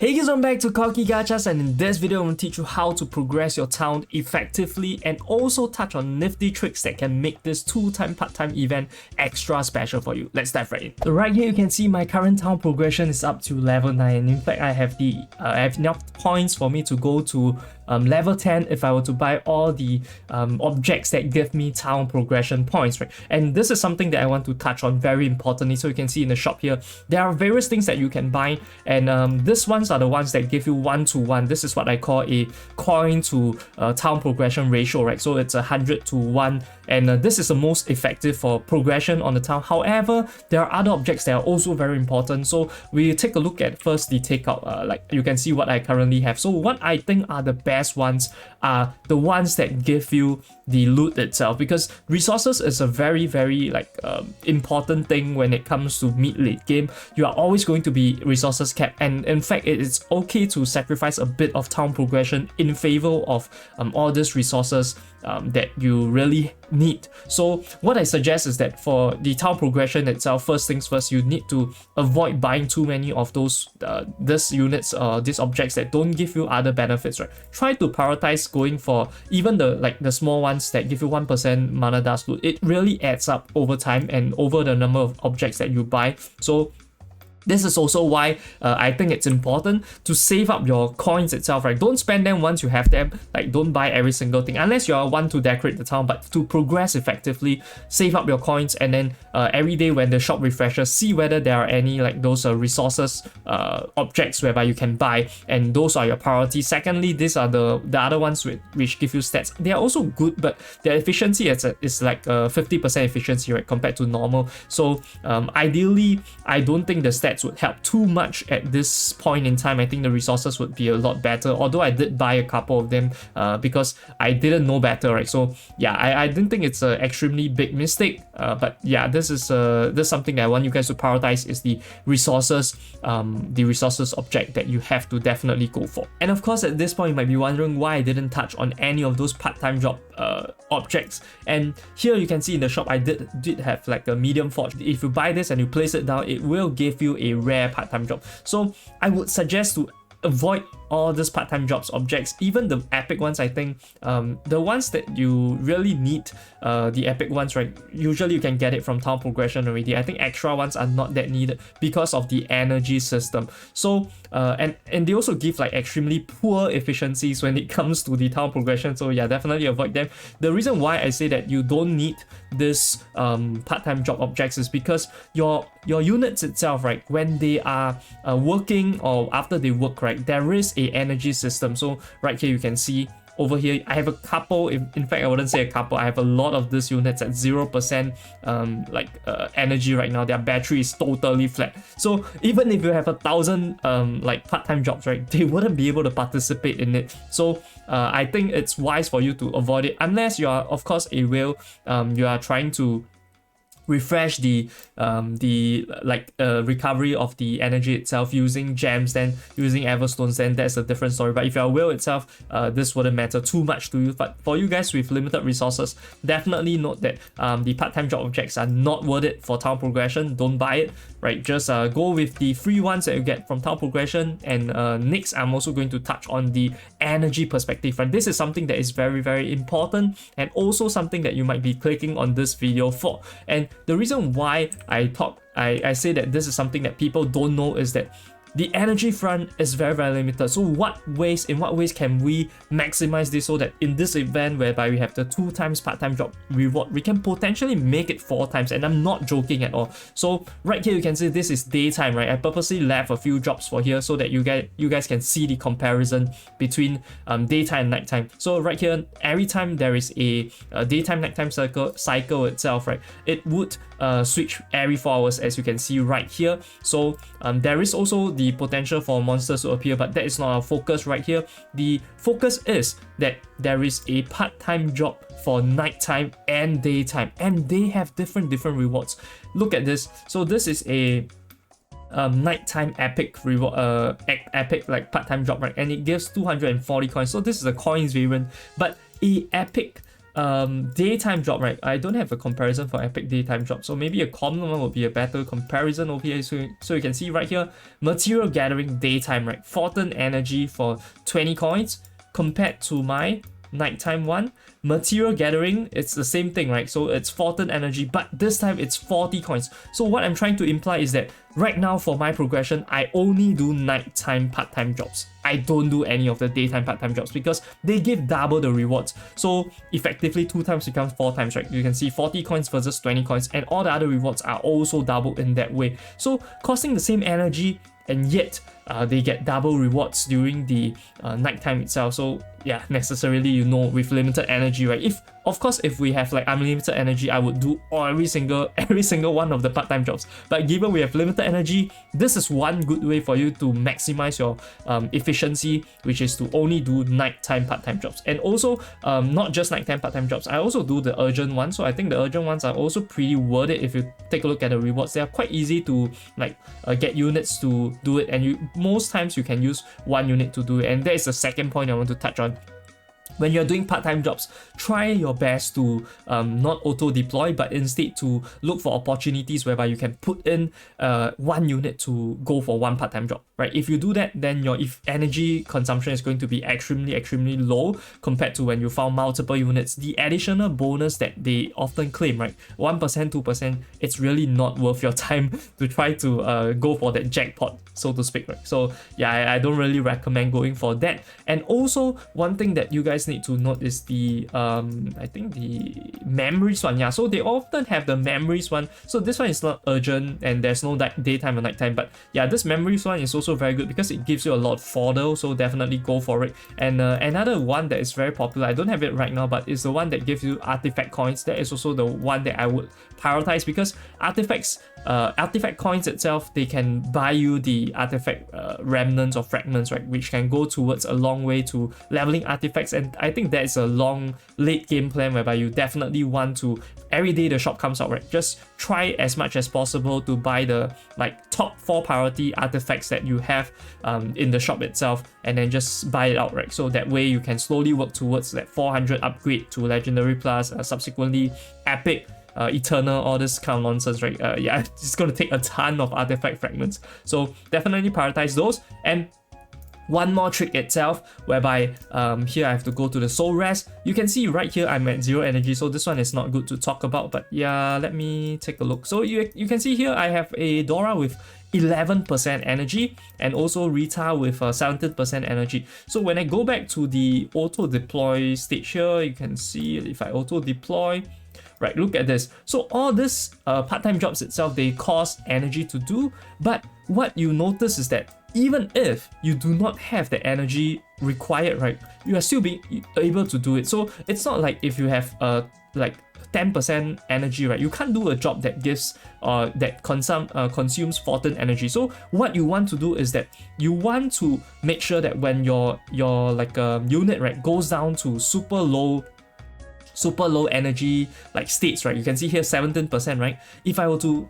Hey guys, welcome back to Koki Gachas, and in this video I'm going to teach you how to progress your town effectively and also touch on nifty tricks that can make this 2-time part-time event extra special for you. Let's dive right in. So right here you can see my current town progression is up to level 9, and in fact I have enough points for me to go to level 10 if I were to buy all the objects that give me town progression points, right? And this is something that I want to touch on very importantly. So you can see in the shop here, there are various things that you can buy, and these ones are the ones that give you 1-to-1. This is what I call a coin to town progression ratio, right? So it's 100-to-1, and this is the most effective for progression on the town. However, there are other objects that are also very important. So we take a look at first the takeout. Like you can see what I currently have. So what I think are the best ones are the ones that give you the loot itself, because resources is a very important thing when it comes to mid late game. You are always going to be resources capped, and in fact it is okay to sacrifice a bit of town progression in favor of all these resources that you really need. So what I suggest is that for the town progression itself, first things first, you need to avoid buying too many of those these units, these objects that don't give you other benefits, right? Try to prioritize going for even the small ones that give you 1% mana dust loot. It really adds up over time and over the number of objects that you buy. So this is also why I think it's important to save up your coins itself, right? Don't spend them once you have them. Like, don't buy every single thing unless you want to decorate the town, but to progress effectively, save up your coins, and then every day when the shop refreshes, see whether there are any like those resources objects whereby you can buy, and those are your priority. Secondly, these are the other ones which give you stats. They are also good, but their efficiency is like 50% efficiency, right, compared to normal. So ideally, I don't think the stats would help too much at this point in time. I think the resources would be a lot better, although I did buy a couple of them because I didn't know better, right? So yeah, I didn't think it's an extremely big mistake, but yeah, this is something that I want you guys to prioritize, is the resources object that you have to definitely go for. And of course, at this point you might be wondering why I didn't touch on any of those part-time job objects, and here you can see in the shop I did have like a medium forge. If you buy this and you place it down, it will give you a rare part-time job. So I would suggest to avoid all these part-time jobs objects, even the epic ones. I think the ones that you really need, the epic ones, right, usually you can get it from town progression already. I think extra ones are not that needed because of the energy system. So and they also give like extremely poor efficiencies when it comes to the town progression. So yeah, definitely avoid them. The reason why I say that you don't need this part-time job objects is because your units itself, right, when they are working or after they work, right, there is a energy system. So right here you can see over here I have a couple, in fact I wouldn't say a couple, I have a lot of these units at 0% energy right now. Their battery is totally flat. So even if you have 1,000 like part-time jobs, right, they wouldn't be able to participate in it. So I think it's wise for you to avoid it, unless you are of course a whale, you are trying to refresh the recovery of the energy itself using gems, then using everstones, then that's a different story. But if you're a whale itself, this wouldn't matter too much to you. But for you guys with limited resources, definitely note that the part-time job objects are not worth it for town progression. Don't buy it, right? Just go with the free ones that you get from town progression. And next, I'm also going to touch on the energy perspective, and this is something that is very important, and also something that you might be clicking on this video for. And the reason why I say that this is something that people don't know is that the energy front is very limited. So in what ways can we maximize this so that in this event whereby we have the 2 times part-time job reward, we can potentially make it 4 times, and I'm not joking at all. So right here you can see this is daytime, right? I purposely left a few jobs for here so that you guys can see the comparison between daytime and nighttime. So right here, every time there is a daytime nighttime cycle itself, right, it would switch every 4 hours, as you can see right here. So there is also the potential for monsters to appear, but that is not our focus right here. The focus is that there is a part-time job for nighttime and daytime, and they have different rewards. Look at this. So this is a nighttime epic reward, epic like part-time job, right, and it gives 240 coins. So this is a coins variant, but a epic daytime job, right? I don't have a comparison for epic daytime job, so maybe a common one would be a better comparison over here. So you can see right here, material gathering daytime, right? Photon energy for 20 coins compared to my nighttime one. Material gathering, it's the same thing, right? So it's photon energy, but this time it's 40 coins. So what I'm trying to imply is that right now for my progression, I only do nighttime part-time jobs. I don't do any of the daytime part-time jobs because they give double the rewards. So effectively 2 times becomes 4 times, right? You can see 40 coins versus 20 coins, and all the other rewards are also doubled in that way. So costing the same energy, and yet they get double rewards during the nighttime itself. So yeah, necessarily, with limited energy, right? If we have like unlimited energy, I would do every single one of the part-time jobs. But given we have limited energy, this is one good way for you to maximize your efficiency, which is to only do nighttime part-time jobs. And also, not just nighttime part-time jobs, I also do the urgent ones. So I think the urgent ones are also pretty worth it. If you take a look at the rewards, they are quite easy to get units to do it, and most times you can use 1 unit to do it. And that is the second point I want to touch on. When you're doing part-time jobs, try your best to not auto-deploy, but instead to look for opportunities whereby you can put in 1 unit to go for 1 part-time job, right? If you do that, then your energy consumption is going to be extremely low compared to when you found multiple units. The additional bonus that they often claim, right? 1%, 2%, it's really not worth your time to try to go for that jackpot, so to speak, right? So yeah, I don't really recommend going for that. And also, one thing that you guys need to note is the I think the memories one. Yeah, so they often have the memories one. So this one is not urgent and there's no daytime or nighttime, but yeah, this memories one is also very good because it gives you a lot of fodder, so definitely go for it. And another one that is very popular, I don't have it right now, but it's the one that gives you artifact coins. That is also the one that I would prioritize because artifact coins itself, they can buy you the artifact remnants or fragments, right, which can go towards a long way to leveling artifacts. And I think that is a long late game plan whereby you definitely want to, every day the shop comes out, right, just try as much as possible to buy the top 4 priority artifacts that you have in the shop itself, and then just buy it out, right? So that way you can slowly work towards that 400 upgrade to legendary plus, subsequently epic, eternal, all this kind of nonsense, right? Yeah, it's going to take a ton of artifact fragments, so definitely prioritize those. And one more trick itself, whereby here I have to go to the soul rest. You can see right here I'm at 0 energy, so this one is not good to talk about, but yeah, let me take a look. So you can see here I have a Dora with 11% energy and also Rita with 17% energy. So when I go back to the auto deploy stage here, you can see if I auto deploy, right, look at this. So all this part-time jobs itself, they cost energy to do, but what you notice is that even if you do not have the energy required, right, you are still being able to do it. So it's not like if you have 10% energy, right, you can't do a job that gives that consumes photon energy. So what you want to do is that you want to make sure that when your unit, right, goes down to super low energy states, right, you can see here 17%, right? If I were to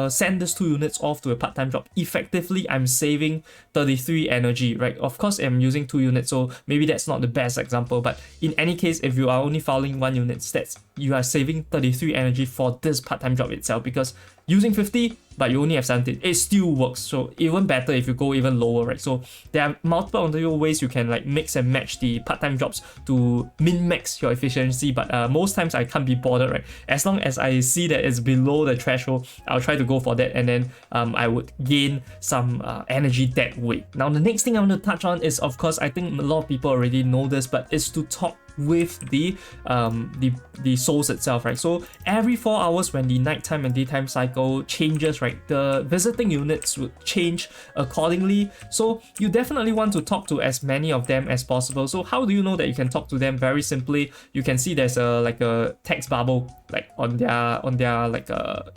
send these 2 units off to a part-time job, effectively I'm saving 33 energy, right? Of course I'm using 2 units, so maybe that's not the best example, but in any case, if you are only filing 1 unit stats, you are saving 33 energy for this part-time job itself, because using 50 but you only have 17, it still works. So even better if you go even lower, right? So there are multiple ways you can mix and match the part-time jobs to min-max your efficiency, but most times I can't be bothered, right? As long as I see that it's below the threshold, I'll try to go for that, and then I would gain some energy that way. Now the next thing I want to touch on is, of course, I think a lot of people already know this, but it's to talk with the souls itself, right? So every 4 hours when the nighttime and daytime cycle changes, right, the visiting units would change accordingly. So you definitely want to talk to as many of them as possible. So how do you know that you can talk to them? Very simply, you can see there's a text bubble on their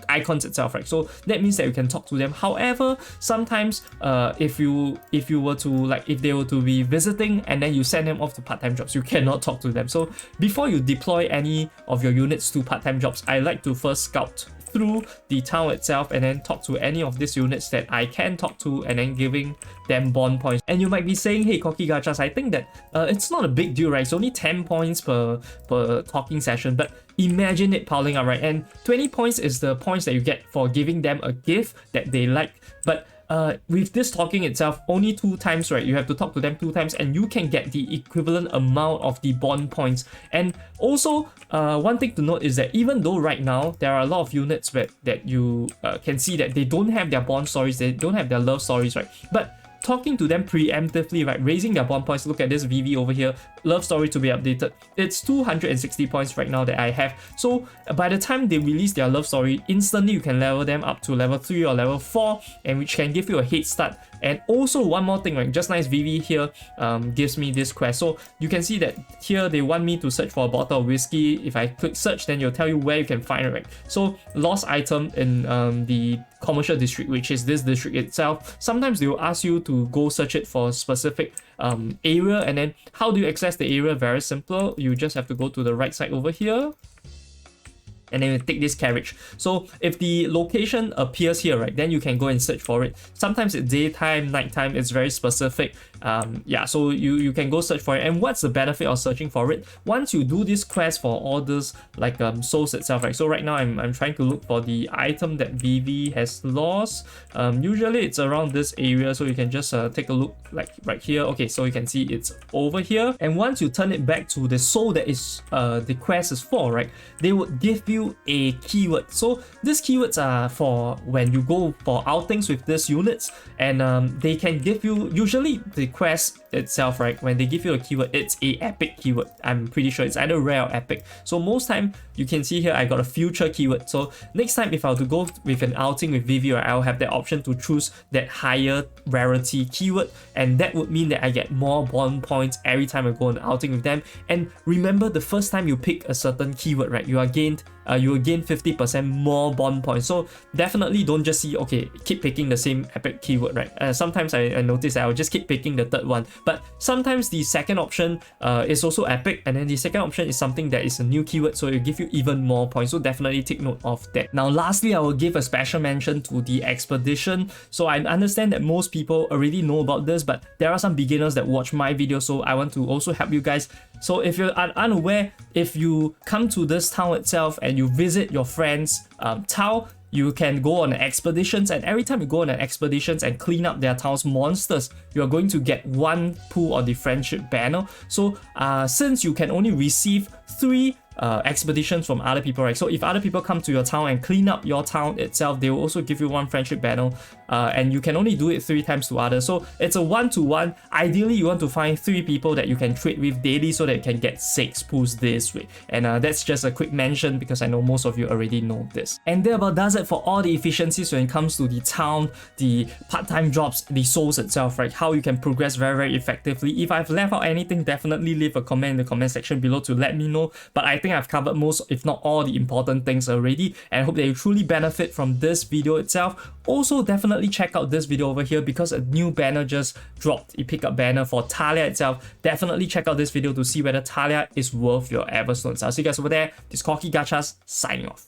icons itself, right? So that means that you can talk to them. However, sometimes if they were to be visiting and then you send them off to part-time jobs, you cannot talk to them. So before you deploy any of your units to part-time jobs, I like to first scout through the town itself and then talk to any of these units that I can talk to and then giving them bond points. And you might be saying, hey Cocky Gachas, I think that it's not a big deal, right? It's only 10 points per talking session, but imagine it piling up, right? And 20 points is the points that you get for giving them a gift that they like. But with this talking itself, only 2 times, right? You have to talk to them 2 times and you can get the equivalent amount of the bond points. And also, one thing to note is that even though right now there are a lot of units that you can see that they don't have their bond stories, they don't have their love stories, right? But talking to them preemptively, right, raising their bond points, look at this VV over here, love story to be updated, it's 260 points right now that I have. So by the time they release their love story, instantly you can level them up to level 3 or level 4, and which can give you a head start. And also one more thing, right, just nice VV here gives me this quest. So you can see that here they want me to search for a bottle of whiskey. If I click search, then it'll tell you where you can find it, right? So lost item in the commercial district, which is this district itself. Sometimes they will ask you to go search it for a specific area, and then how do you access the area? Very simple. You just have to go to the right side over here, and then you take this carriage. So if the location appears here, right, then you can go and search for it. Sometimes it's daytime, nighttime, it's very specific. Yeah, so you can go search for it. And what's the benefit of searching for it? Once you do this quest for all this like souls itself, right? So right now I'm trying to look for the item that VV has lost. Usually it's around this area, so you can just take a look like right here. Okay, so you can see it's over here. And once you turn it back to the soul that is the quest is for, right, they would give you a keyword. So these keywords are for when you go for outings with these units, and they can give you, usually the quest itself, right, when they give you a keyword, it's a epic keyword. I'm pretty sure it's either rare or epic. So most time you can see here I got a future keyword. So next time if I were to go with an outing with Vivi, right, I'll have the option to choose that higher rarity keyword, and that would mean that I get more bond points every time I go on an outing with them. And remember, the first time you pick a certain keyword, right, you will gain 50% more bond points. So definitely don't just see, okay, keep picking the same epic keyword, right? Sometimes I notice that I'll just keep picking the third one, but sometimes the second option is also epic, and then the second option is something that is a new keyword, so it will give you even more points. So definitely take note of that. Now lastly, I will give a special mention to the expedition. So I understand that most people already know about this, but there are some beginners that watch my video, so I want to also help you guys. So if you're unaware, if you come to this town itself and you visit your friend's town, you can go on expeditions, and every time you go on expeditions and clean up their town's monsters, you are going to get 1 pull on the friendship banner. So since you can only receive 3 expeditions from other people, right? So if other people come to your town and clean up your town itself, they will also give you 1 friendship banner, and you can only do it 3 times to others. So it's a 1-to-1. Ideally, you want to find 3 people that you can trade with daily so that you can get 6 pulls this way. And that's just a quick mention because I know most of you already know this. And that about does it for all the efficiencies when it comes to the town, the part-time jobs, the souls itself, right? How you can progress very, very effectively. If I've left out anything, definitely leave a comment in the comment section below to let me know. But I think I've covered most, if not all, the important things already, and I hope that you truly benefit from this video itself. Also, definitely check out this video over here because a new banner just dropped, a pickup banner for Talia itself. Definitely check out this video to see whether Talia is worth your Everstones. I'll see you guys over there. This is Cocky Gachas signing off.